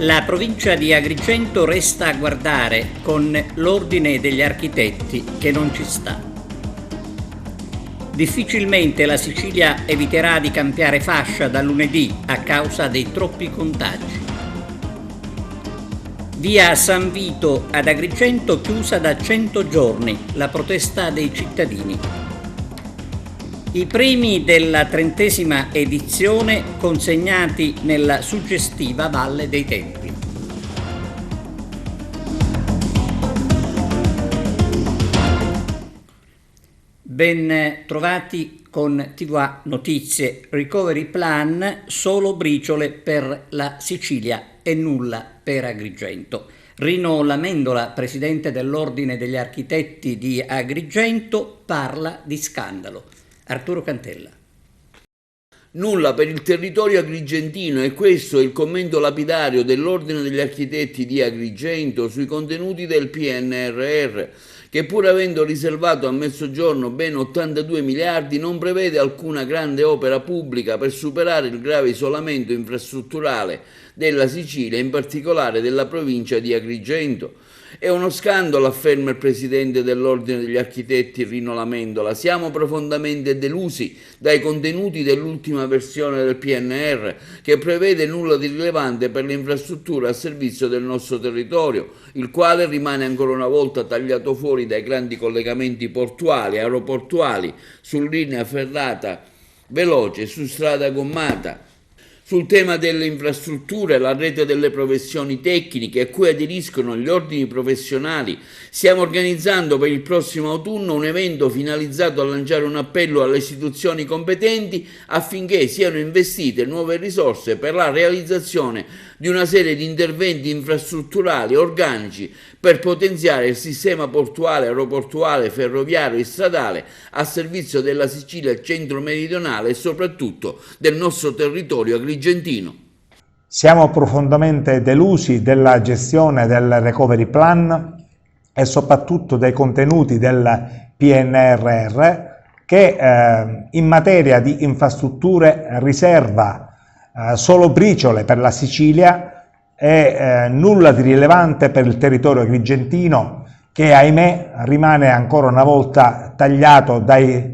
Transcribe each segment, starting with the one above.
La provincia di Agrigento resta a guardare con l'ordine degli architetti che non ci sta. Difficilmente la Sicilia eviterà di cambiare fascia da lunedì a causa dei troppi contagi. Via San Vito ad Agrigento chiusa da 100 giorni, la protesta dei cittadini. I premi della 30ª edizione consegnati nella suggestiva Valle dei Templi. Ben trovati con TVA Notizie. Recovery Plan, solo briciole per la Sicilia e nulla per Agrigento. Rino Lamendola, presidente dell'Ordine degli Architetti di Agrigento, parla di scandalo. Arturo Cantella. Nulla per il territorio agrigentino, e questo è il commento lapidario dell'Ordine degli Architetti di Agrigento sui contenuti del PNRR, che pur avendo riservato a Mezzogiorno ben 82 miliardi non prevede alcuna grande opera pubblica per superare il grave isolamento infrastrutturale della Sicilia, in particolare della provincia di Agrigento. È uno scandalo, afferma il presidente dell'Ordine degli Architetti Rino Lamendola. Siamo profondamente delusi dai contenuti dell'ultima versione del PNR, che prevede nulla di rilevante per le infrastrutture a servizio del nostro territorio, il quale rimane ancora una volta tagliato fuori dai grandi collegamenti portuali, aeroportuali, su linea ferrata veloce, su strada gommata. Sul tema delle infrastrutture, la rete delle professioni tecniche a cui aderiscono gli ordini professionali, stiamo organizzando per il prossimo autunno un evento finalizzato a lanciare un appello alle istituzioni competenti affinché siano investite nuove risorse per la realizzazione di una serie di interventi infrastrutturali organici per potenziare il sistema portuale, aeroportuale, ferroviario e stradale a servizio della Sicilia centro-meridionale e soprattutto del nostro territorio agrigentino. Siamo profondamente delusi della gestione del Recovery Plan e soprattutto dei contenuti del PNRR che in materia di infrastrutture riserva solo briciole per la Sicilia e nulla di rilevante per il territorio agrigentino, che ahimè rimane ancora una volta tagliato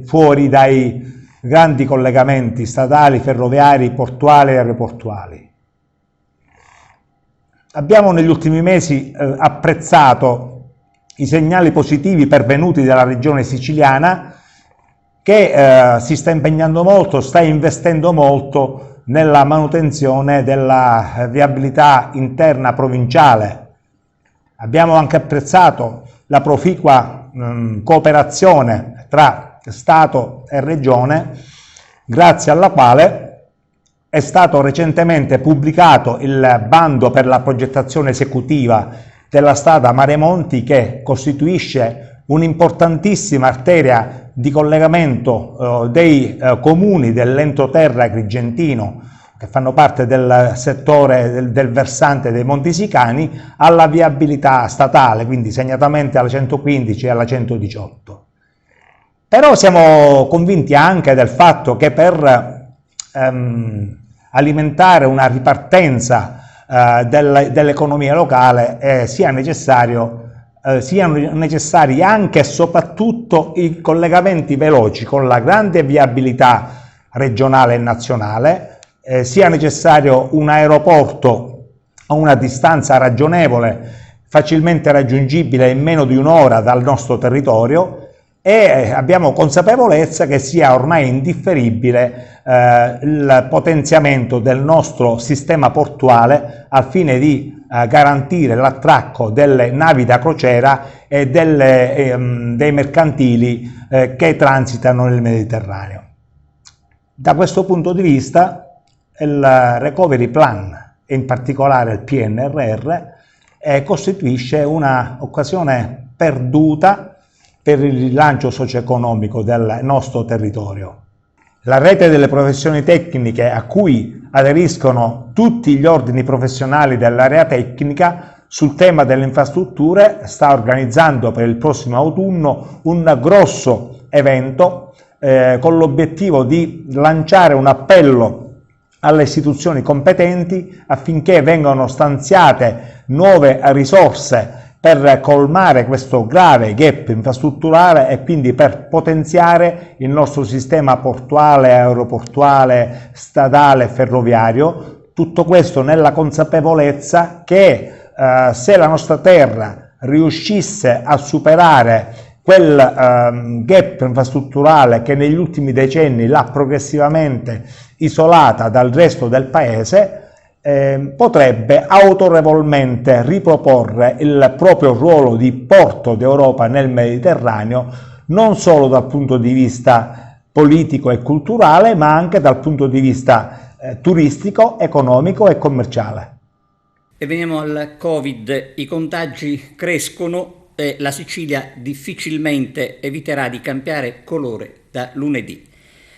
fuori dai grandi collegamenti stradali, ferroviari, portuali e aeroportuali. Abbiamo negli ultimi mesi apprezzato i segnali positivi pervenuti dalla regione siciliana, che si sta impegnando molto, sta investendo molto nella manutenzione della viabilità interna provinciale. Abbiamo anche apprezzato la proficua cooperazione tra Stato e Regione, grazie alla quale è stato recentemente pubblicato il bando per la progettazione esecutiva della strada Mare Monti, che costituisce un'importantissima arteria di collegamento dei comuni dell'entroterra agrigentino che fanno parte del settore del versante dei Monti Sicani alla viabilità statale, quindi segnatamente alla 115 e alla 118. Però siamo convinti anche del fatto che per alimentare una ripartenza dell'economia locale siano necessari anche e soprattutto i collegamenti veloci con la grande viabilità regionale e nazionale, sia necessario un aeroporto a una distanza ragionevole, facilmente raggiungibile in meno di un'ora dal nostro territorio, e abbiamo consapevolezza che sia ormai indifferibile il potenziamento del nostro sistema portuale al fine di garantire l'attracco delle navi da crociera e dei mercantili che transitano nel Mediterraneo. Da questo punto di vista il Recovery Plan, e in particolare il PNRR, costituisce un'occasione perduta per il rilancio socio-economico del nostro territorio. La rete delle professioni tecniche a cui aderiscono tutti gli ordini professionali dell'area tecnica sul tema delle infrastrutture sta organizzando per il prossimo autunno un grosso evento con l'obiettivo di lanciare un appello alle istituzioni competenti affinché vengano stanziate nuove risorse per colmare questo grave gap infrastrutturale e quindi per potenziare il nostro sistema portuale, aeroportuale, stradale e ferroviario. Tutto questo nella consapevolezza che se la nostra terra riuscisse a superare quel gap infrastrutturale che negli ultimi decenni l'ha progressivamente isolata dal resto del paese, potrebbe autorevolmente riproporre il proprio ruolo di porto d'Europa nel Mediterraneo, non solo dal punto di vista politico e culturale, ma anche dal punto di vista turistico, economico e commerciale. E veniamo al Covid. I contagi crescono e la Sicilia difficilmente eviterà di cambiare colore da lunedì.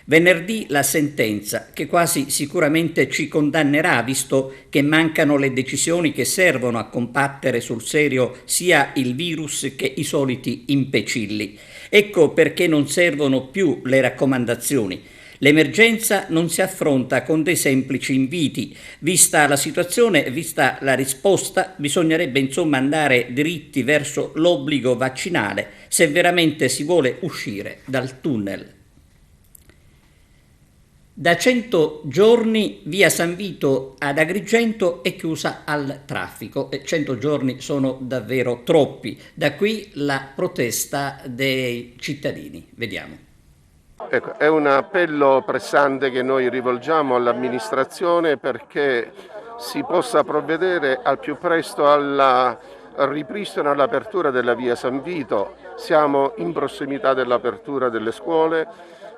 Venerdì la sentenza, che quasi sicuramente ci condannerà, visto che mancano le decisioni che servono a combattere sul serio sia il virus che i soliti imbecilli. Ecco perché non servono più le raccomandazioni. L'emergenza non si affronta con dei semplici inviti. Vista la situazione, vista la risposta, bisognerebbe insomma andare diritti verso l'obbligo vaccinale se veramente si vuole uscire dal tunnel. Da 100 giorni via San Vito ad Agrigento è chiusa al traffico e 100 giorni sono davvero troppi. Da qui la protesta dei cittadini. Vediamo. Ecco, è un appello pressante che noi rivolgiamo all'amministrazione perché si possa provvedere al più presto al ripristino e all'apertura della via San Vito. Siamo in prossimità dell'apertura delle scuole,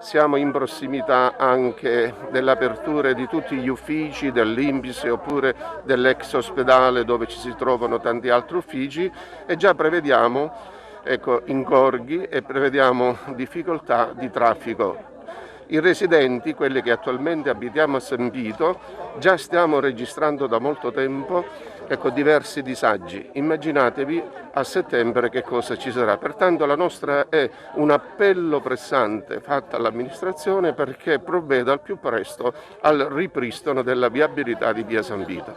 siamo in prossimità anche dell'apertura di tutti gli uffici dell'INPS oppure dell'ex ospedale dove ci si trovano tanti altri uffici e già prevediamo ingorghi e prevediamo difficoltà di traffico. I residenti, quelli che attualmente abitiamo a San Vito, già stiamo registrando da molto tempo diversi disagi. Immaginatevi a settembre che cosa ci sarà. Pertanto la nostra è un appello pressante fatto all'amministrazione perché provveda al più presto al ripristino della viabilità di via San Vito.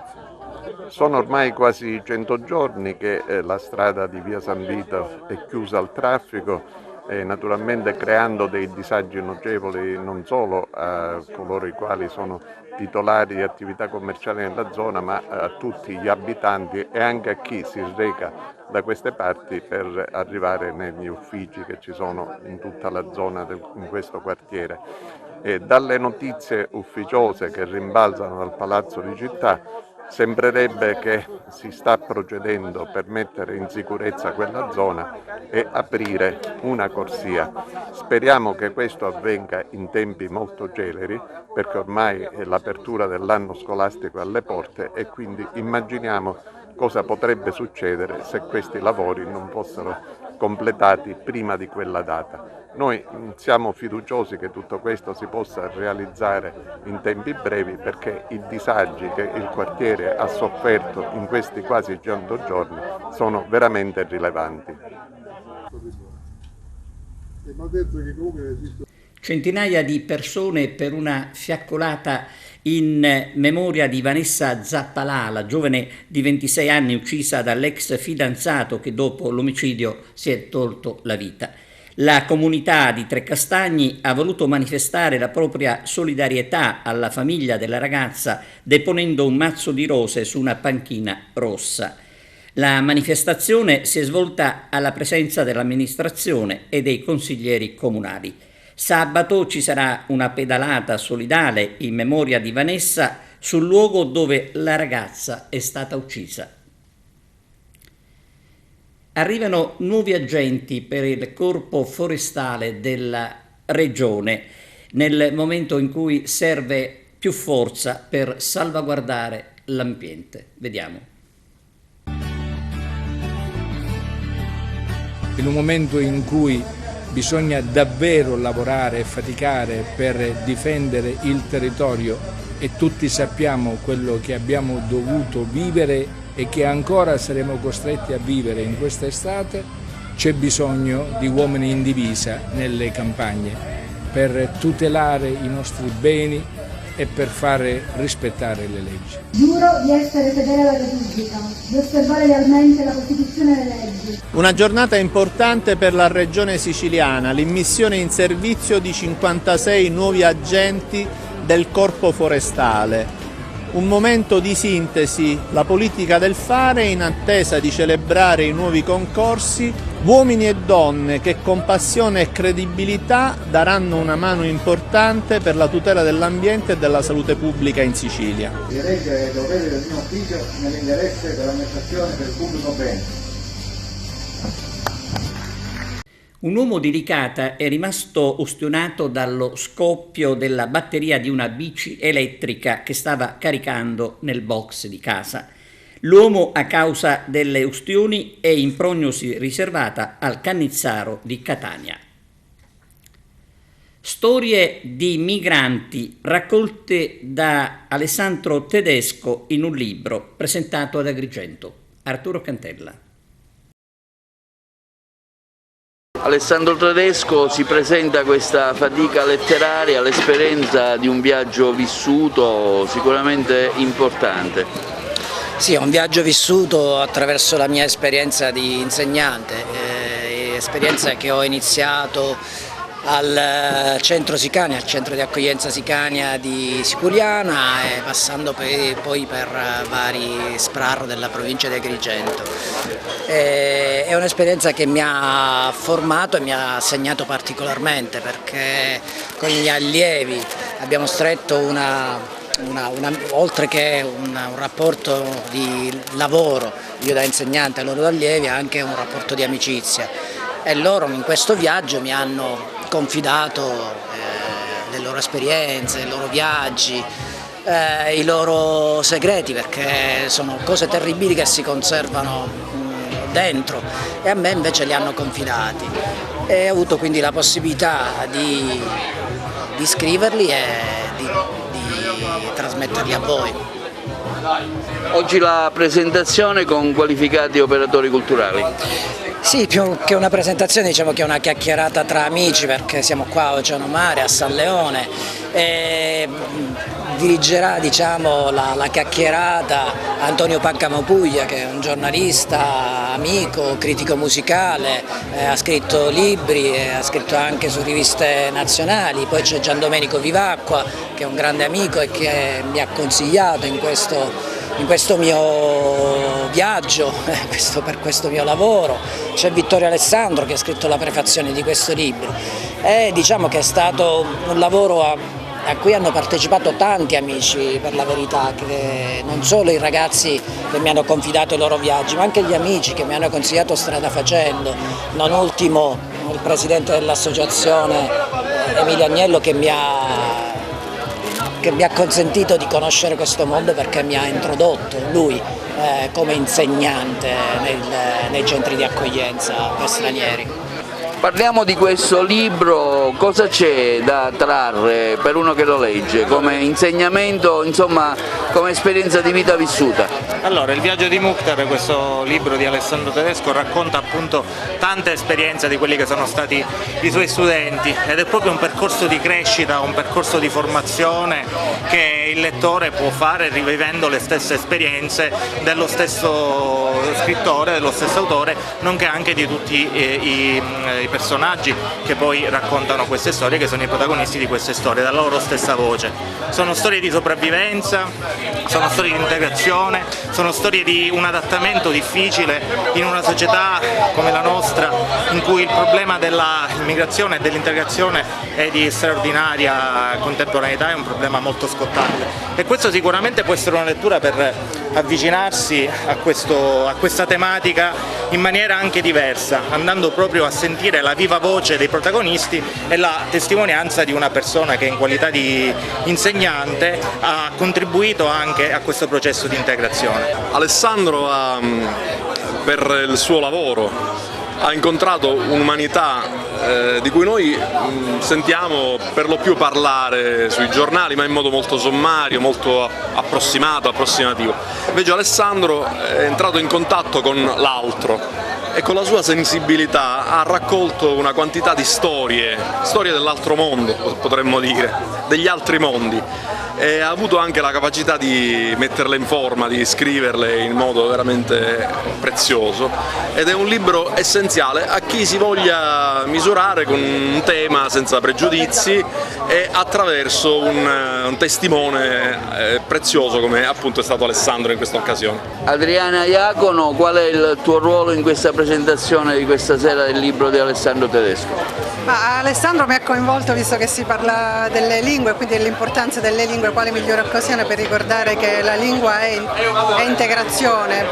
Sono ormai quasi 100 giorni che la strada di via San Vito è chiusa al traffico, naturalmente creando dei disagi notevoli non solo a coloro i quali sono titolari di attività commerciali nella zona, ma a tutti gli abitanti e anche a chi si reca da queste parti per arrivare negli uffici che ci sono in tutta la zona in questo quartiere. E dalle notizie ufficiose che rimbalzano dal Palazzo di Città sembrerebbe che si sta procedendo per mettere in sicurezza quella zona e aprire una corsia. Speriamo che questo avvenga in tempi molto celeri perché ormai è l'apertura dell'anno scolastico alle porte e quindi immaginiamo cosa potrebbe succedere se questi lavori non fossero completati prima di quella data. Noi siamo fiduciosi che tutto questo si possa realizzare in tempi brevi perché i disagi che il quartiere ha sofferto in questi quasi 100 giorni sono veramente rilevanti. Centinaia di persone per una fiaccolata in memoria di Vanessa Zappalà, la giovane di 26 anni uccisa dall'ex fidanzato che dopo l'omicidio si è tolto la vita. La comunità di Trecastagni ha voluto manifestare la propria solidarietà alla famiglia della ragazza deponendo un mazzo di rose su una panchina rossa. La manifestazione si è svolta alla presenza dell'amministrazione e dei consiglieri comunali. Sabato ci sarà una pedalata solidale in memoria di Vanessa sul luogo dove la ragazza è stata uccisa. Arrivano nuovi agenti per il corpo forestale della regione nel momento in cui serve più forza per salvaguardare l'ambiente. Vediamo. In un momento in cui bisogna davvero lavorare e faticare per difendere il territorio e tutti sappiamo quello che abbiamo dovuto vivere e che ancora saremo costretti a vivere in questa estate, c'è bisogno di uomini in divisa nelle campagne per tutelare i nostri beni, e per fare rispettare le leggi. Giuro di essere fedele alla Repubblica, di osservare lealmente la Costituzione e le leggi. Una giornata importante per la Regione Siciliana, l'immissione in servizio di 56 nuovi agenti del Corpo Forestale. Un momento di sintesi, la politica del fare in attesa di celebrare i nuovi concorsi, uomini e donne che con passione e credibilità daranno una mano importante per la tutela dell'ambiente e della salute pubblica in Sicilia. Di reggere i doveri del mio ufficio nell'interesse dell'amministrazione del pubblico bene. Un uomo di Licata è rimasto ustionato dallo scoppio della batteria di una bici elettrica che stava caricando nel box di casa. L'uomo, a causa delle ustioni, è in prognosi riservata al Cannizzaro di Catania. Storie di migranti raccolte da Alessandro Tedesco in un libro presentato ad Agrigento. Arturo Cantella. Alessandro Tedesco si presenta questa fatica letteraria, l'esperienza di un viaggio vissuto sicuramente importante. Sì, è un viaggio vissuto attraverso la mia esperienza di insegnante, esperienza che ho iniziato al centro Sicania, al centro di accoglienza Sicania di Siculiana, passando poi per vari SPRAR della provincia di Agrigento. È un'esperienza che mi ha formato e mi ha segnato particolarmente, perché con gli allievi abbiamo stretto oltre che un rapporto di lavoro, io da insegnante e loro da allievi, anche un rapporto di amicizia, e loro in questo viaggio mi hanno confidato le loro esperienze, i loro viaggi, i loro segreti, perché sono cose terribili che si conservano dentro, e a me invece li hanno confidati, e ho avuto quindi la possibilità di scriverli e di trasmetterli a voi. Oggi la presentazione con qualificati operatori culturali. Sì, più che una presentazione, diciamo che è una chiacchierata tra amici, perché siamo qua a Oceano Mare, a San Leone, e dirigerà, diciamo, la chiacchierata Antonio Pancamopuglia, che è un giornalista, amico, critico musicale, ha scritto libri, ha scritto anche su riviste nazionali. Poi c'è Giandomenico Vivacqua, che è un grande amico e che mi ha consigliato in questo mio viaggio, per questo mio lavoro. C'è Vittorio Alessandro, che ha scritto la prefazione di questo libro, e diciamo che è stato un lavoro a cui hanno partecipato tanti amici, per la verità, che non solo i ragazzi che mi hanno confidato i loro viaggi, ma anche gli amici che mi hanno consigliato strada facendo, non ultimo il presidente dell'associazione Emilio Agnello, che mi ha consentito di conoscere questo mondo, perché mi ha introdotto lui come insegnante nei centri di accoglienza per stranieri. Parliamo di questo libro, cosa c'è da trarre per uno che lo legge, come insegnamento, insomma, come esperienza di vita vissuta? Allora, Il viaggio di Mukhtar, questo libro di Alessandro Tedesco, racconta appunto tante esperienze di quelli che sono stati i suoi studenti, ed è proprio un percorso di crescita, un percorso di formazione che il lettore può fare rivivendo le stesse esperienze dello stesso scrittore, dello stesso autore, nonché anche di tutti i personaggi che poi raccontano queste storie, che sono i protagonisti di queste storie, dalla loro stessa voce. Sono storie di sopravvivenza, sono storie di integrazione, sono storie di un adattamento difficile in una società come la nostra, in cui il problema dell'immigrazione e dell'integrazione è di straordinaria contemporaneità, è un problema molto scottante, e questo sicuramente può essere una lettura per avvicinarsi a questa tematica in maniera anche diversa, andando proprio a sentire la viva voce dei protagonisti e la testimonianza di una persona che in qualità di insegnante ha contribuito anche a questo processo di integrazione. Alessandro per il suo lavoro ha incontrato un'umanità di cui noi sentiamo per lo più parlare sui giornali, ma in modo molto sommario, molto approssimativo. Invece Alessandro è entrato in contatto con l'altro e con la sua sensibilità ha raccolto una quantità di storie dell'altro mondo, potremmo dire, degli altri mondi, e ha avuto anche la capacità di metterle in forma, di scriverle in modo veramente prezioso, ed è un libro essenziale a chi si voglia misurare con un tema senza pregiudizi e attraverso un testimone prezioso come appunto è stato Alessandro in questa occasione. Adriana Iacono, qual è il tuo ruolo in questa presentazione di questa sera del libro di Alessandro Tedesco? Alessandro mi ha coinvolto, visto che si parla delle lingue, quindi dell'importanza delle lingue, quale migliore occasione per ricordare che la lingua è integrazione,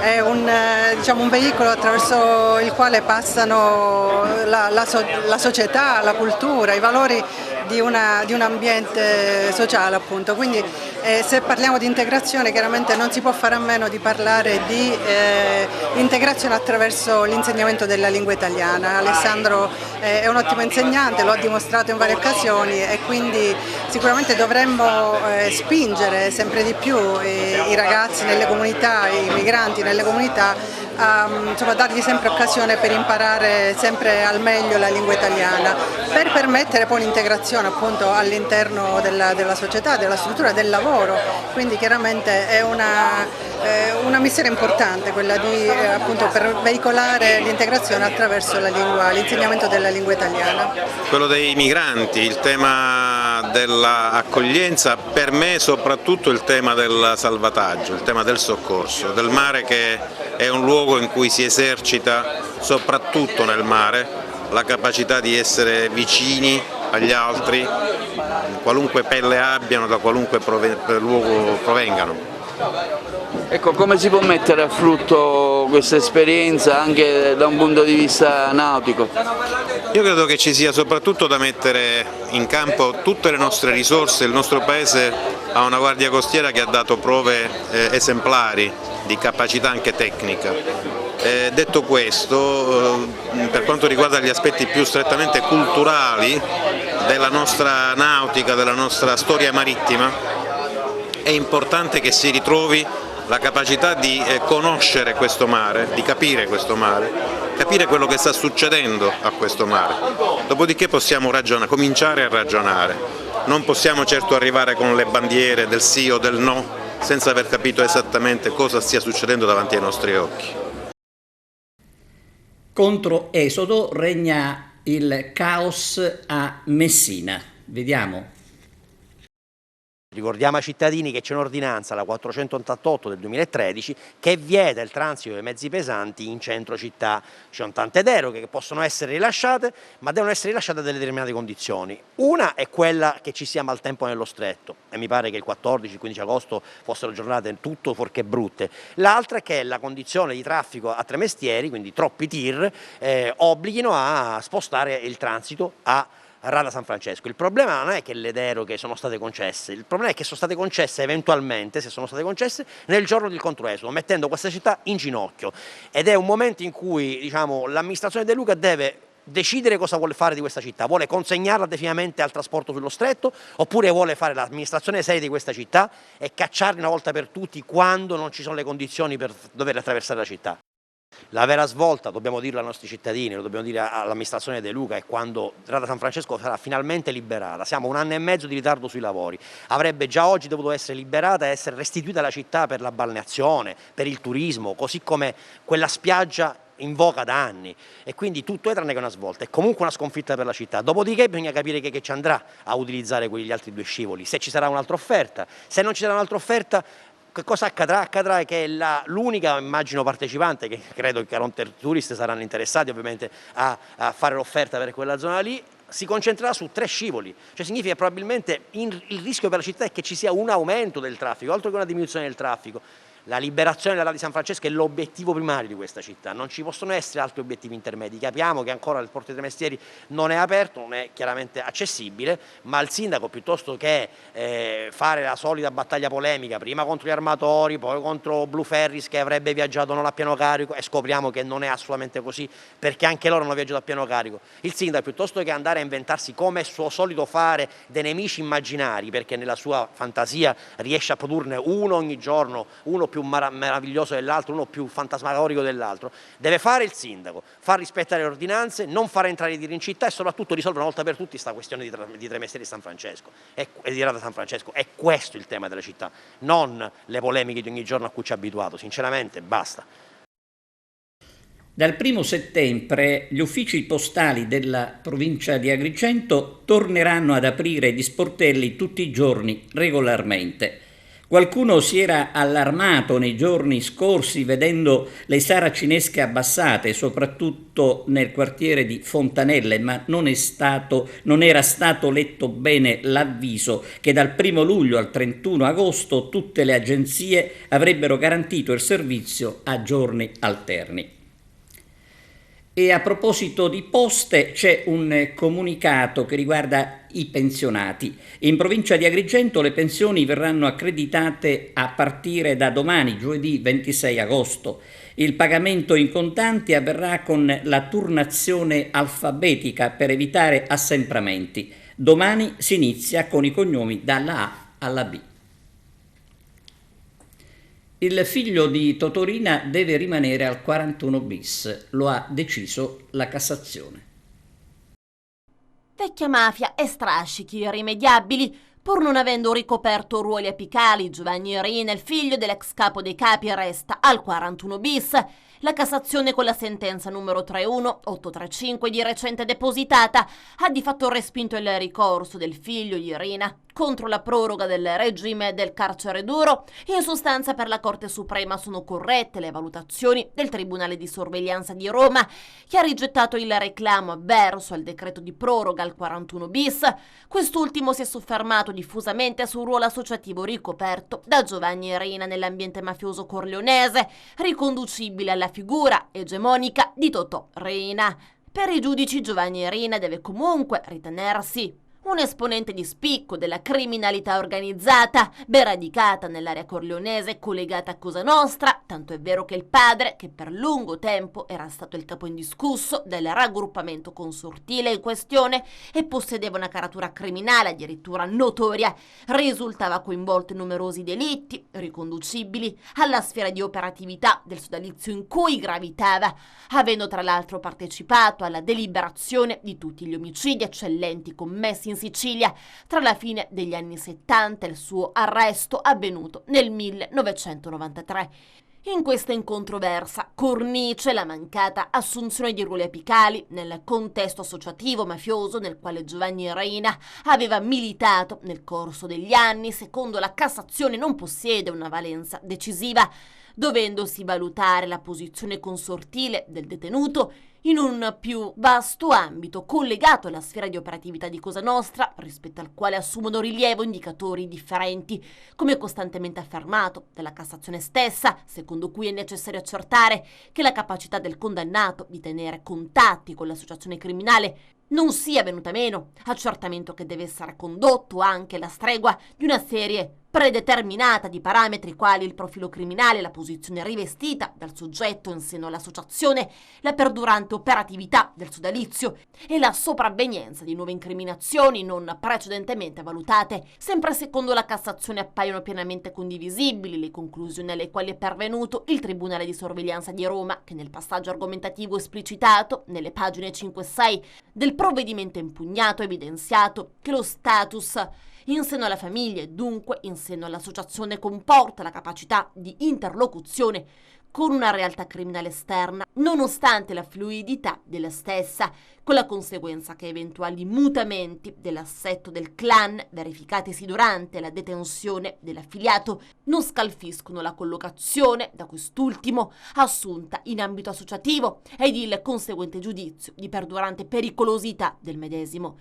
è un veicolo attraverso il quale passano la società, la cultura, i valori di un ambiente sociale, appunto. Quindi se parliamo di integrazione, chiaramente non si può fare a meno di parlare di integrazione attraverso l'insegnamento della lingua italiana. Alessandro è un ottimo insegnante, lo ha dimostrato in varie occasioni, e quindi sicuramente dovremmo spingere sempre di più i ragazzi nelle comunità, i migranti nelle comunità, a dargli sempre occasione per imparare sempre al meglio la lingua italiana, per permettere poi l'integrazione appunto all'interno della società, della struttura del lavoro. Quindi chiaramente è una missione importante quella di appunto per veicolare l'integrazione attraverso l'insegnamento della lingua italiana. Quello dei migranti, il tema dell'accoglienza, per me soprattutto il tema del salvataggio, il tema del soccorso, del mare, che è un luogo in cui si esercita soprattutto nel mare la capacità di essere vicini agli altri, qualunque pelle abbiano, da qualunque luogo provengano. Ecco, come si può mettere a frutto questa esperienza anche da un punto di vista nautico? Io credo che ci sia soprattutto da mettere in campo tutte le nostre risorse. Il nostro Paese ha una guardia costiera che ha dato prove esemplari di capacità anche tecnica. Detto questo, per quanto riguarda gli aspetti più strettamente culturali della nostra nautica, della nostra storia marittima, è importante che si ritrovi la capacità di conoscere questo mare, di capire questo mare, capire quello che sta succedendo a questo mare. Dopodiché possiamo cominciare a ragionare. Non possiamo certo arrivare con le bandiere del sì o del no senza aver capito esattamente cosa stia succedendo davanti ai nostri occhi. Contro Esodo regna il caos a Messina. Vediamo. Ricordiamo ai cittadini che c'è un'ordinanza, la 488 del 2013, che vieta il transito dei mezzi pesanti in centro città. Ci sono tante deroghe che possono essere rilasciate, ma devono essere rilasciate a delle determinate condizioni. Una è quella che ci sia maltempo nello stretto, e mi pare che il 14 e il 15 agosto fossero giornate tutto fuorché brutte. L'altra è che la condizione di traffico a Tremestieri, quindi troppi tir, obblighino a spostare il transito a Rada San Francesco. Il problema non è che le deroghe sono state concesse, il problema è che sono state concesse eventualmente, se sono state concesse, nel giorno del controesodo, mettendo questa città in ginocchio, ed è un momento in cui l'amministrazione De Luca deve decidere cosa vuole fare di questa città. Vuole consegnarla definitivamente al trasporto sullo stretto, oppure vuole fare l'amministrazione seria di questa città e cacciarli una volta per tutti quando non ci sono le condizioni per dover attraversare la città. La vera svolta, dobbiamo dirlo ai nostri cittadini, lo dobbiamo dire all'amministrazione De Luca, è quando Rada San Francesco sarà finalmente liberata. Siamo 1 anno e mezzo di ritardo sui lavori, avrebbe già oggi dovuto essere liberata e essere restituita alla città per la balneazione, per il turismo, così come quella spiaggia invoca da anni, e quindi tutto è tranne che una svolta. È comunque una sconfitta per la città. Dopodiché bisogna capire che ci andrà a utilizzare quegli altri 2 scivoli, se ci sarà un'altra offerta. Se non ci sarà un'altra offerta, che cosa accadrà? Accadrà che l'unica, immagino, partecipante, che credo che Caronte Tourist saranno interessati ovviamente a fare l'offerta per quella zona lì, si concentrerà su 3 scivoli, cioè significa che probabilmente il rischio per la città è che ci sia un aumento del traffico, altro che una diminuzione del traffico. La liberazione della Rada di San Francesco è l'obiettivo primario di questa città, non ci possono essere altri obiettivi intermedi. Capiamo che ancora il porto dei Tremestieri non è aperto, non è chiaramente accessibile, ma il sindaco, piuttosto che fare la solita battaglia polemica, prima contro gli armatori, poi contro Blueferries che avrebbe viaggiato non a pieno carico, e scopriamo che non è assolutamente così, perché anche loro hanno viaggiato a pieno carico, il sindaco, piuttosto che andare a inventarsi, come è suo solito fare, dei nemici immaginari, perché nella sua fantasia riesce a produrne uno ogni giorno, uno più più meraviglioso dell'altro, uno più fantasmagorico dell'altro. Deve fare il sindaco, far rispettare le ordinanze, non far entrare i tiri in città e soprattutto risolvere una volta per tutti questa questione di Tremestieri di San Francesco e di Rada San Francesco. È questo il tema della città, non le polemiche di ogni giorno a cui ci ha abituato, sinceramente basta. Dal 1° settembre gli uffici postali della provincia di Agrigento torneranno ad aprire gli sportelli tutti i giorni regolarmente. Qualcuno si era allarmato nei giorni scorsi vedendo le saracinesche abbassate, soprattutto nel quartiere di Fontanelle, ma non era stato letto bene l'avviso che dal 1° luglio al 31 agosto tutte le agenzie avrebbero garantito il servizio a giorni alterni. E a proposito di poste c'è un comunicato che riguarda i pensionati. In provincia di Agrigento le pensioni verranno accreditate a partire da domani, giovedì 26 agosto. Il pagamento in contanti avverrà con la turnazione alfabetica per evitare assembramenti. Domani si inizia con i cognomi dalla A alla B. Il figlio di Totorina deve rimanere al 41 bis, lo ha deciso la Cassazione. Vecchia mafia e strascichi irrimediabili. Pur non avendo ricoperto ruoli apicali, Giovanni Rina, il figlio dell'ex capo dei capi, resta al 41 bis. La Cassazione, con la sentenza numero 31835 di recente depositata, ha di fatto respinto il ricorso del figlio di Rina contro la proroga del regime del carcere duro. In sostanza, per la Corte Suprema sono corrette le valutazioni del Tribunale di Sorveglianza di Roma, che ha rigettato il reclamo avverso al decreto di proroga al 41 bis. Quest'ultimo si è soffermato diffusamente sul ruolo associativo ricoperto da Giovanni Rina nell'ambiente mafioso corleonese, riconducibile alla figura egemonica di Totò Riina. Per i giudici Giovanni Rina deve comunque ritenersi un esponente di spicco della criminalità organizzata, ben radicata nell'area corleonese collegata a Cosa Nostra, tanto è vero che il padre, che per lungo tempo era stato il capo indiscusso del raggruppamento consortile in questione e possedeva una caratura criminale addirittura notoria, risultava coinvolto in numerosi delitti riconducibili alla sfera di operatività del sodalizio in cui gravitava, avendo tra l'altro partecipato alla deliberazione di tutti gli omicidi eccellenti commessi in Sicilia tra la fine degli anni 70 e il suo arresto avvenuto nel 1993. In questa incontroversa cornice la mancata assunzione di ruoli apicali nel contesto associativo mafioso nel quale Giovanni Rina aveva militato nel corso degli anni, secondo la Cassazione non possiede una valenza decisiva, dovendosi valutare la posizione consortile del detenuto in un più vasto ambito collegato alla sfera di operatività di Cosa Nostra, rispetto al quale assumono rilievo indicatori differenti, come costantemente affermato dalla Cassazione stessa, secondo cui è necessario accertare che la capacità del condannato di tenere contatti con l'associazione criminale non sia venuta meno, accertamento che deve essere condotto anche alla stregua di una serie predeterminata di parametri quali il profilo criminale, la posizione rivestita dal soggetto in seno all'associazione, la perdurante operatività del sodalizio e la sopravvenienza di nuove incriminazioni non precedentemente valutate. Sempre secondo la Cassazione appaiono pienamente condivisibili le conclusioni alle quali è pervenuto il Tribunale di Sorveglianza di Roma, che nel passaggio argomentativo esplicitato nelle pagine 5 e 6 del provvedimento impugnato ha evidenziato che lo status in seno alla famiglia e dunque in seno all'associazione comporta la capacità di interlocuzione con una realtà criminale esterna, nonostante la fluidità della stessa, con la conseguenza che eventuali mutamenti dell'assetto del clan verificatisi durante la detenzione dell'affiliato non scalfiscono la collocazione da quest'ultimo assunta in ambito associativo ed il conseguente giudizio di perdurante pericolosità del medesimo.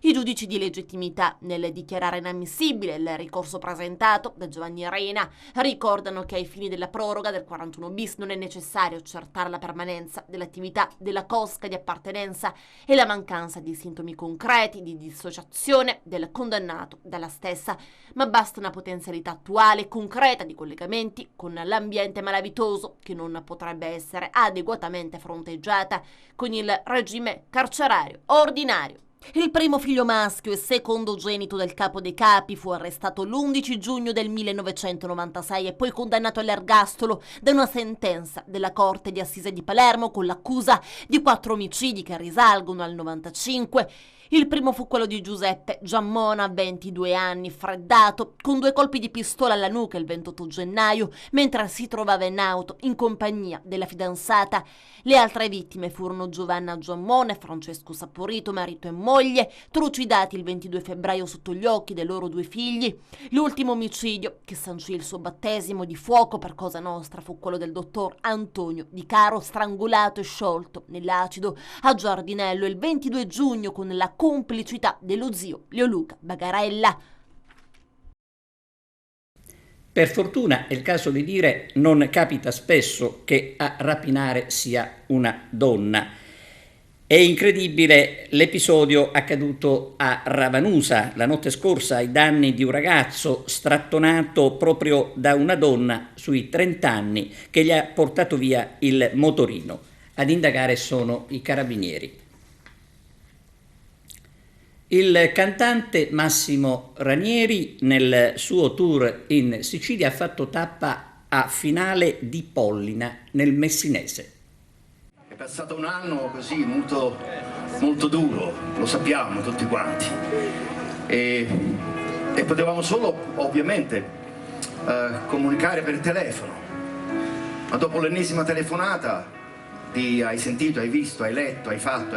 I giudici di legittimità, nel dichiarare inammissibile il ricorso presentato da Giovanni Rina, ricordano che ai fini della proroga del 41 bis non è necessario accertare la permanenza dell'attività della cosca di appartenenza e la mancanza di sintomi concreti di dissociazione del condannato dalla stessa, ma basta una potenzialità attuale e concreta di collegamenti con l'ambiente malavitoso che non potrebbe essere adeguatamente fronteggiata con il regime carcerario ordinario Il primo figlio maschio e secondogenito del capo dei capi fu arrestato l'11 giugno del 1996 e poi condannato all'ergastolo da una sentenza della Corte di Assise di Palermo con l'accusa di 4 omicidi che risalgono al 95. Il primo fu quello di Giuseppe Giammona, 22 anni, freddato, con 2 colpi di pistola alla nuca il 28 gennaio, mentre si trovava in auto in compagnia della fidanzata. Le altre vittime furono Giovanna Giammona e Francesco Saporito, marito e moglie, trucidati il 22 febbraio sotto gli occhi dei loro 2 figli. L'ultimo omicidio, che sancì il suo battesimo di fuoco per Cosa Nostra, fu quello del dottor Antonio Di Caro, strangolato e sciolto nell'acido a Giardinello il 22 giugno con la complicità dello zio Leoluca Bagarella. Per fortuna, è il caso di dire, non capita spesso che a rapinare sia una donna. È incredibile l'episodio accaduto a Ravanusa la notte scorsa ai danni di un ragazzo strattonato proprio da una donna sui 30 anni che gli ha portato via il motorino. Ad indagare sono i carabinieri. Il cantante Massimo Ranieri nel suo tour in Sicilia ha fatto tappa a Finale di Pollina nel Messinese. È passato un anno così molto, molto duro, lo sappiamo tutti quanti, e potevamo solo ovviamente comunicare per telefono, ma dopo l'ennesima telefonata hai sentito, hai visto, hai letto, hai fatto,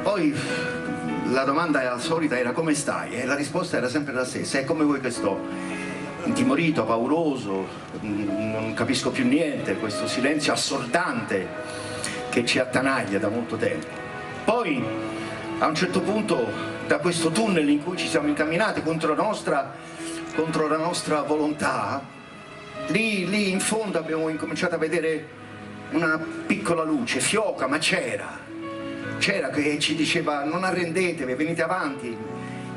poi la domanda solita era come stai? E la risposta era sempre la stessa, è come vuoi che sto? Intimorito, pauroso, non capisco più niente, questo silenzio assordante che ci attanaglia da molto tempo. Poi a un certo punto, da questo tunnel in cui ci siamo incamminati contro la nostra volontà, lì in fondo abbiamo incominciato a vedere una piccola luce, fioca, ma c'era che ci diceva non arrendetevi, venite avanti,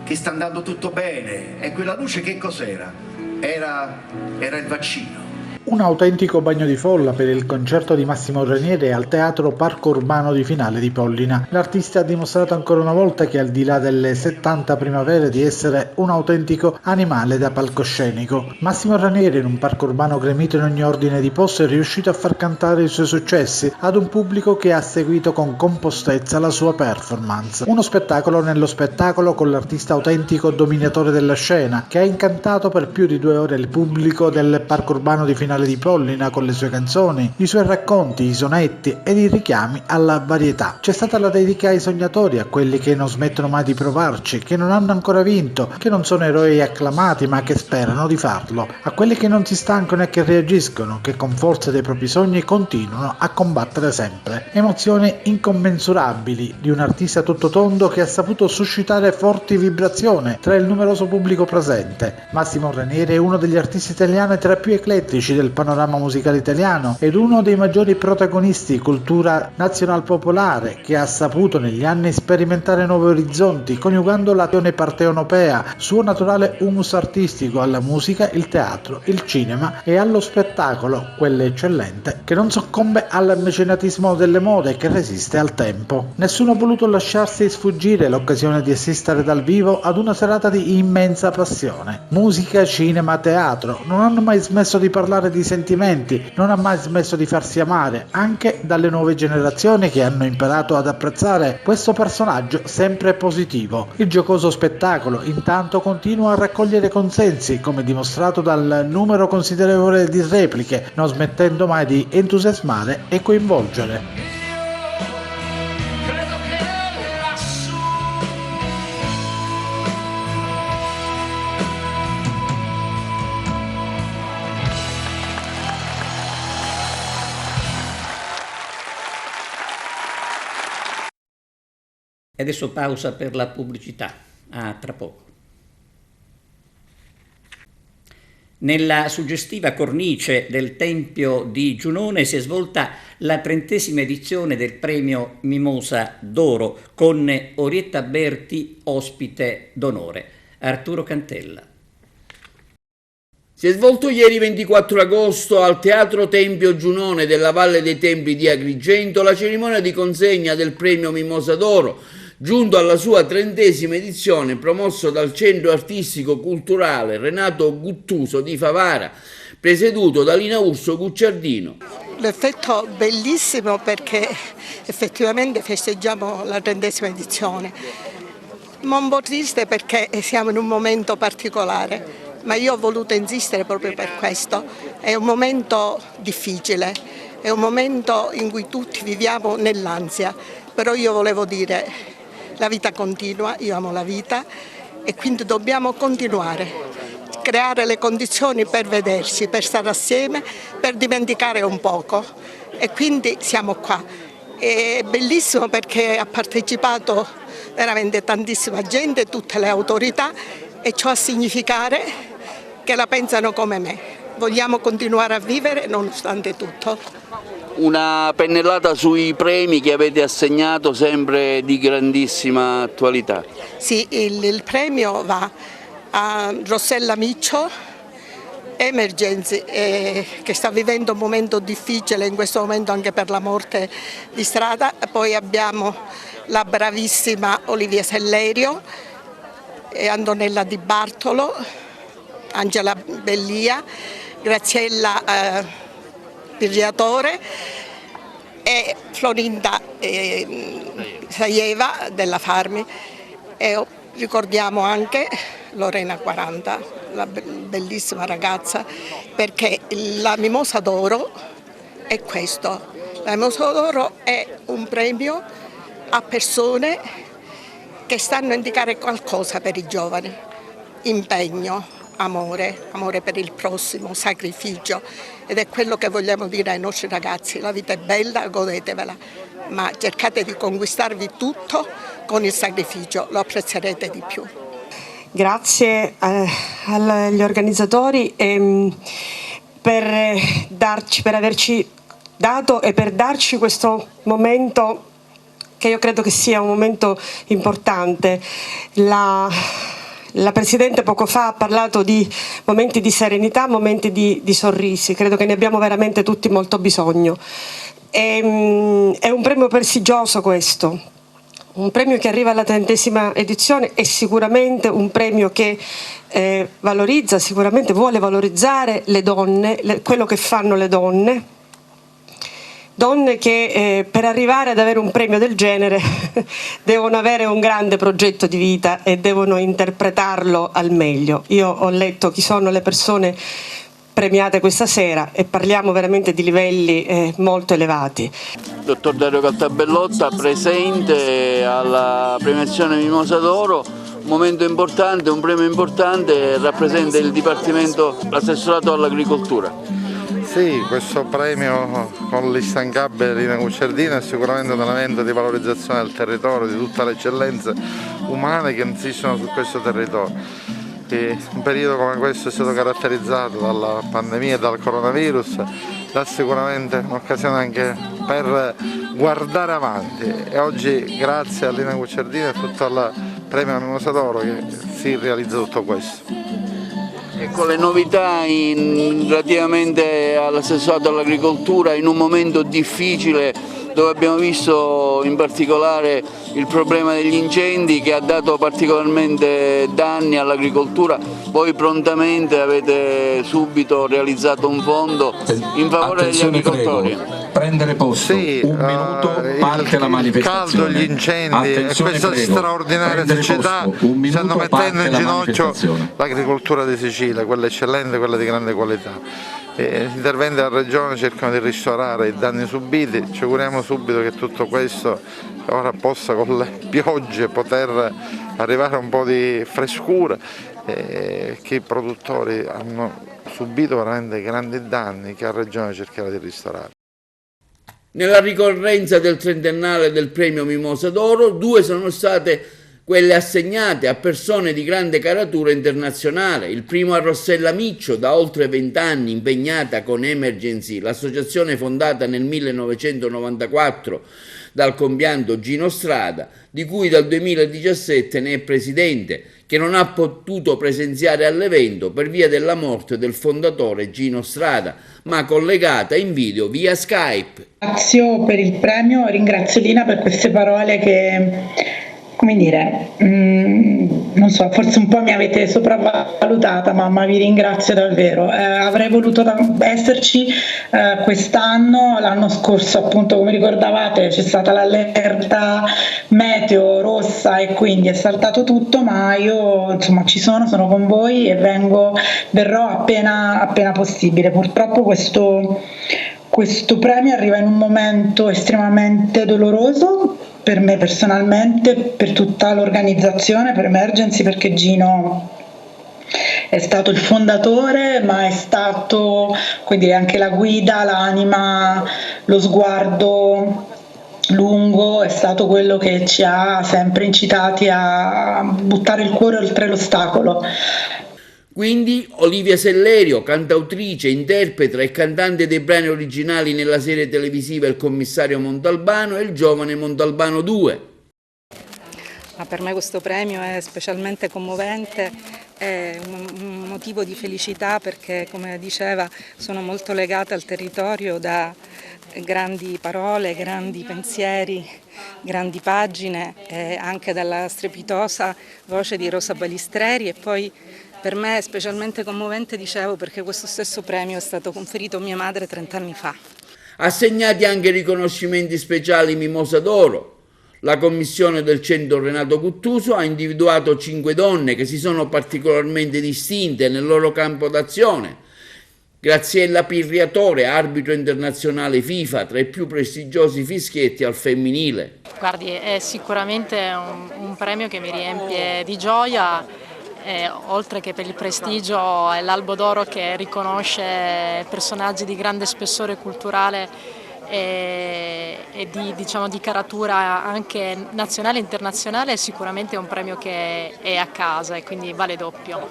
che sta andando tutto bene. E quella luce che cos'era? Era il vaccino. Un autentico bagno di folla per il concerto di Massimo Ranieri al Teatro Parco Urbano di Finale di Pollina. L'artista ha dimostrato ancora una volta che al di là delle 70 primavere di essere un autentico animale da palcoscenico. Massimo Ranieri, in un parco urbano gremito in ogni ordine di posto, è riuscito a far cantare i suoi successi ad un pubblico che ha seguito con compostezza la sua performance. Uno spettacolo nello spettacolo con l'artista autentico dominatore della scena che ha incantato per più di 2 ore il pubblico del Parco Urbano di Finale di Pollina con le sue canzoni, i suoi racconti, i sonetti ed i richiami alla varietà. C'è stata la dedica ai sognatori, a quelli che non smettono mai di provarci, che non hanno ancora vinto, che non sono eroi acclamati ma che sperano di farlo, a quelli che non si stancano e che reagiscono, che con forza dei propri sogni continuano a combattere sempre. Emozioni incommensurabili di un artista tutto tondo che ha saputo suscitare forti vibrazioni tra il numeroso pubblico presente. Massimo Ranieri è uno degli artisti italiani tra i più eclettici del panorama musicale italiano ed uno dei maggiori protagonisti cultura nazional popolare che ha saputo negli anni sperimentare nuovi orizzonti coniugando l'azione partenopea, suo naturale humus artistico, alla musica, il teatro, il cinema e allo spettacolo, quello eccellente che non soccombe al mecenatismo delle mode e che resiste al tempo. Nessuno ha voluto lasciarsi sfuggire l'occasione di assistere dal vivo ad una serata di immensa passione. Musica, cinema, teatro non hanno mai smesso di parlare di sentimenti, non ha mai smesso di farsi amare anche dalle nuove generazioni che hanno imparato ad apprezzare questo personaggio sempre positivo. Il giocoso spettacolo intanto continua a raccogliere consensi, come dimostrato dal numero considerevole di repliche, non smettendo mai di entusiasmare e coinvolgere. E adesso pausa per la pubblicità. Tra poco. Nella suggestiva cornice del Tempio di Giunone si è svolta la 30ª edizione del premio Mimosa d'Oro con Orietta Berti ospite d'onore. Arturo Cantella. Si è svolto ieri 24 agosto al Teatro Tempio Giunone della Valle dei Templi di Agrigento la cerimonia di consegna del premio Mimosa d'Oro giunto alla sua 30ª edizione, promosso dal Centro Artistico Culturale Renato Guttuso di Favara, presieduto da Lina Urso Gucciardino. L'effetto bellissimo perché effettivamente festeggiamo la 30ª edizione, ma un po' triste perché siamo in un momento particolare, ma io ho voluto insistere proprio per questo. È un momento difficile, è un momento in cui tutti viviamo nell'ansia, però io volevo dire la vita continua, io amo la vita e quindi dobbiamo continuare. Creare le condizioni per vedersi, per stare assieme, per dimenticare un poco e quindi siamo qua. È bellissimo perché ha partecipato veramente tantissima gente, tutte le autorità e ciò a significare che la pensano come me. Vogliamo continuare a vivere nonostante tutto. Una pennellata sui premi che avete assegnato, sempre di grandissima attualità. Sì, il premio va a Rossella Miccio, Emergency, che sta vivendo un momento difficile in questo momento anche per la morte di strada. Poi abbiamo la bravissima Olivia Sellerio, Antonella Di Bartolo, Angela Bellia, Graziella Pirriatore e Florinda Saieva della Farmi. E ricordiamo anche Lorena 40, la bellissima ragazza, perché la Mimosa d'Oro è questo. La Mimosa d'Oro è un premio a persone che stanno a indicare qualcosa per i giovani, impegno, amore per il prossimo, sacrificio, ed è quello che vogliamo dire ai nostri ragazzi: la vita è bella, godetevela, ma cercate di conquistarvi tutto con il sacrificio, lo apprezzerete di più. Grazie agli organizzatori per averci dato e per darci questo momento che io credo che sia un momento importante. La Presidente poco fa ha parlato di momenti di serenità, momenti di sorrisi, credo che ne abbiamo veramente tutti molto bisogno. È un premio prestigioso questo. Un premio che arriva alla 30ª edizione è sicuramente un premio che valorizza, sicuramente vuole valorizzare le donne, quello che fanno le donne che per arrivare ad avere un premio del genere devono avere un grande progetto di vita e devono interpretarlo al meglio. Io ho letto chi sono le persone premiate questa sera e parliamo veramente di livelli molto elevati. Dottor Dario Caltabellotta, presente alla premiazione Mimosa d'Oro, un momento importante, un premio importante, rappresenta il Dipartimento, l'assessorato all'agricoltura. Sì, questo premio con l'instancabile Lina Gucciardino è sicuramente un elemento di valorizzazione del territorio, di tutte le eccellenze umane che insistono su questo territorio. Un periodo come questo è stato caratterizzato dalla pandemia e dal coronavirus, dà sicuramente un'occasione anche per guardare avanti e oggi grazie a Lina Gucciardino e tutto al premio Mimosa d'Oro che si realizza tutto questo. Ecco le novità relativamente all'assessorato all'agricoltura in un momento difficile dove abbiamo visto in particolare il problema degli incendi che ha dato particolarmente danni all'agricoltura. Voi prontamente avete subito realizzato un fondo in favore degli agricoltori. Prendere posto, sì, un minuto, parte la manifestazione. Il caldo, gli incendi e questa straordinaria siccità stanno mettendo in ginocchio l'agricoltura di Sicilia, quella eccellente, quella di grande qualità. Gli interventi della Regione cercano di ristorare i danni subiti, ci auguriamo subito che tutto questo ora possa con le piogge poter arrivare a un po' di frescura, che i produttori hanno subito veramente grandi danni che la Regione cercherà di ristorare. Nella ricorrenza del trentennale del premio Mimosa d'Oro, 2 sono state quelle assegnate a persone di grande caratura internazionale. Il primo a Rossella Miccio, da oltre 20 anni impegnata con Emergency, l'associazione fondata nel 1994 dal compianto Gino Strada, di cui dal 2017 ne è presidente, che non ha potuto presenziare all'evento per via della morte del fondatore Gino Strada, ma collegata in video via Skype. Ringrazio per il premio, ringrazio Lina per queste parole che come dire, non so, forse un po' mi avete sopravvalutata, mamma, vi ringrazio davvero. Avrei voluto esserci quest'anno, l'anno scorso appunto, come ricordavate, c'è stata l'allerta meteo rossa e quindi è saltato tutto, ma io insomma ci sono con voi e verrò appena possibile. Purtroppo questo premio arriva in un momento estremamente doloroso per me personalmente, per tutta l'organizzazione, per Emergency, perché Gino è stato il fondatore, ma è stato quindi anche la guida, l'anima, lo sguardo lungo, è stato quello che ci ha sempre incitati a buttare il cuore oltre l'ostacolo. Quindi Olivia Sellerio, cantautrice, interprete e cantante dei brani originali nella serie televisiva Il commissario Montalbano e Il giovane Montalbano 2. Ma per me questo premio è specialmente commovente, è un motivo di felicità perché, come diceva, sono molto legata al territorio da grandi parole, grandi pensieri, grandi pagine, anche dalla strepitosa voce di Rosa Balistreri, e poi per me è specialmente commovente, dicevo, perché questo stesso premio è stato conferito a mia madre 30 anni fa. Assegnati anche riconoscimenti speciali Mimosa d'Oro. La commissione del Centro Renato Guttuso ha individuato 5 donne che si sono particolarmente distinte nel loro campo d'azione. Graziella Pirriatore, arbitro internazionale FIFA, tra i più prestigiosi fischietti al femminile. Guardi, è sicuramente un premio che mi riempie di gioia. Oltre che per il prestigio è l'Albo d'Oro che riconosce personaggi di grande spessore culturale e di caratura anche nazionale e internazionale, sicuramente è un premio che è a casa e quindi vale doppio.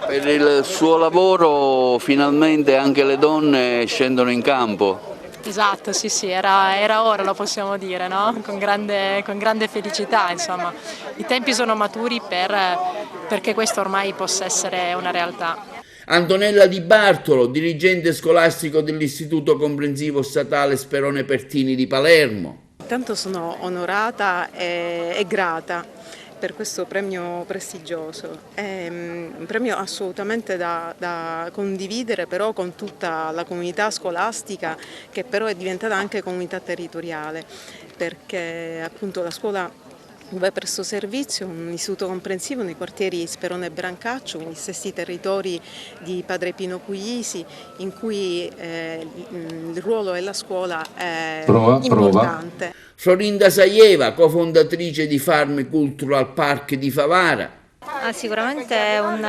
Per il suo lavoro finalmente anche le donne scendono in campo. Esatto, sì, era ora, lo possiamo dire, no? Con grande felicità, insomma. I tempi sono maturi perché questo ormai possa essere una realtà. Antonella Di Bartolo, dirigente scolastico dell'Istituto Comprensivo Statale Sperone Pertini di Palermo. Intanto sono onorata e grata per questo premio prestigioso. È un premio assolutamente da condividere però con tutta la comunità scolastica, che però è diventata anche comunità territoriale, perché appunto la scuola dove ha presto servizio un istituto comprensivo nei quartieri Sperone e Brancaccio, gli stessi territori di Padre Pino Puglisi, in cui il ruolo della scuola è importante. Florinda Saieva, cofondatrice di Farm Cultural Park di Favara. Sicuramente è un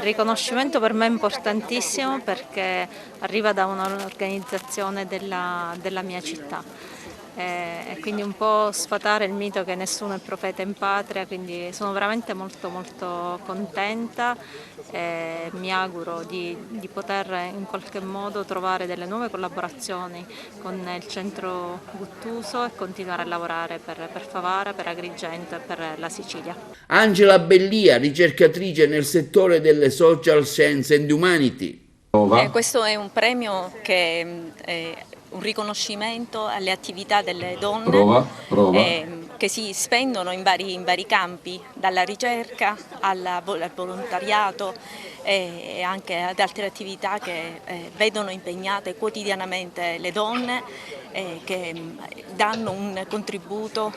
riconoscimento per me importantissimo perché arriva da un'organizzazione della mia città. E quindi un po' sfatare il mito che nessuno è profeta in patria, quindi sono veramente molto contenta e mi auguro di poter in qualche modo trovare delle nuove collaborazioni con il centro Guttuso e continuare a lavorare per Favara, per Agrigento e per la Sicilia. Angela Bellia, ricercatrice nel settore delle Social Science and Humanity. Questo è un premio che un riconoscimento alle attività delle donne che si spendono in vari campi, dalla ricerca al volontariato e anche ad altre attività che vedono impegnate quotidianamente le donne che danno un contributo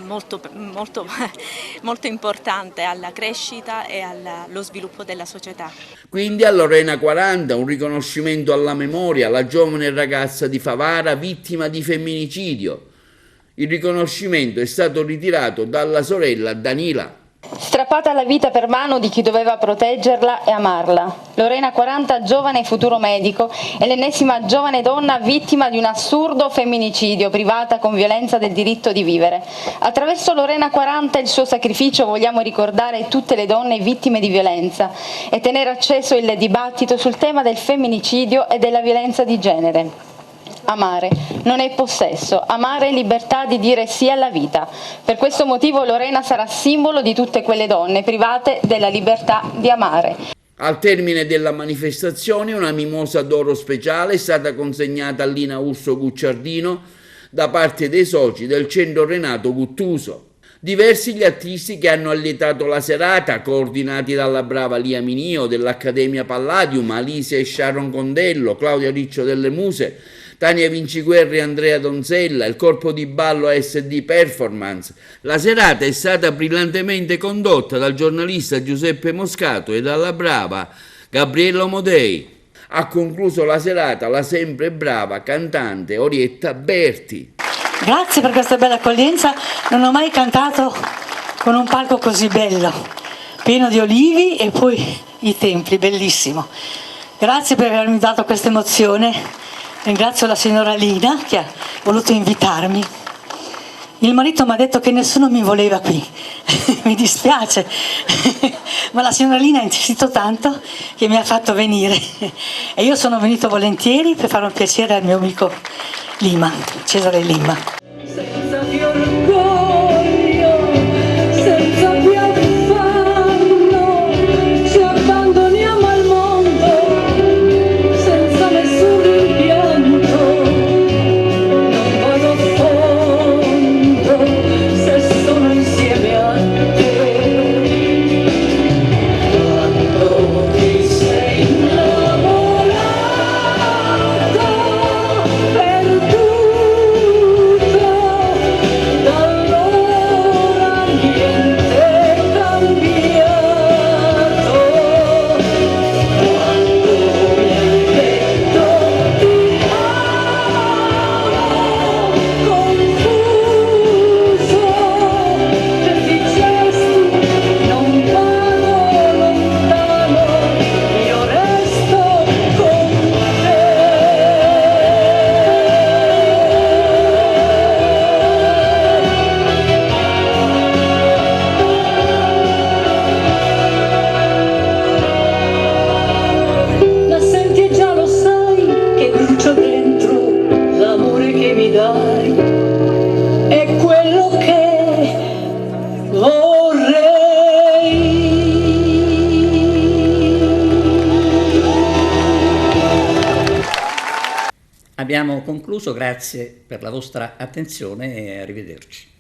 molto importante alla crescita e allo sviluppo della società. Quindi a Lorena 40 un riconoscimento alla memoria, la giovane ragazza di Favara vittima di femminicidio. Il riconoscimento è stato ritirato dalla sorella Danila. Strappata alla vita per mano di chi doveva proteggerla e amarla. Lorena 40, giovane e futuro medico, è l'ennesima giovane donna vittima di un assurdo femminicidio, privata con violenza del diritto di vivere. Attraverso Lorena 40 e il suo sacrificio vogliamo ricordare tutte le donne vittime di violenza e tenere acceso il dibattito sul tema del femminicidio e della violenza di genere. Amare non è possesso, amare è libertà di dire sì alla vita. Per questo motivo Lorena sarà simbolo di tutte quelle donne private della libertà di amare. Al termine della manifestazione una mimosa d'oro speciale è stata consegnata a Lina Urso Gucciardino da parte dei soci del Centro Renato Guttuso. Diversi gli artisti che hanno allietato la serata, coordinati dalla brava Lia Minio dell'Accademia Palladium, Alice e Sharon Condello, Claudia Riccio delle Muse, Tania Vinciguerri e Andrea Donzella, il corpo di ballo ASD Performance. La serata è stata brillantemente condotta dal giornalista Giuseppe Moscato e dalla brava Gabriella Omodei. Ha concluso la serata la sempre brava cantante Orietta Berti. Grazie per questa bella accoglienza, non ho mai cantato con un palco così bello, pieno di olivi e poi i templi, bellissimo. Grazie per avermi dato questa emozione, ringrazio la signora Lina che ha voluto invitarmi. Il marito mi ha detto che nessuno mi voleva qui, mi dispiace, ma la signora Lina ha insistito tanto che mi ha fatto venire e io sono venuto volentieri per fare un piacere al mio amico Lima, Cesare Lima. Senza più orgoglio, senza più affanno, ci abbandoniamo al mondo, senza nessun rimpianto, non vado a fondo se sono insieme a te. Quando ti sei innamorata, è quello che vorrei. Abbiamo concluso, grazie per la vostra attenzione e arrivederci.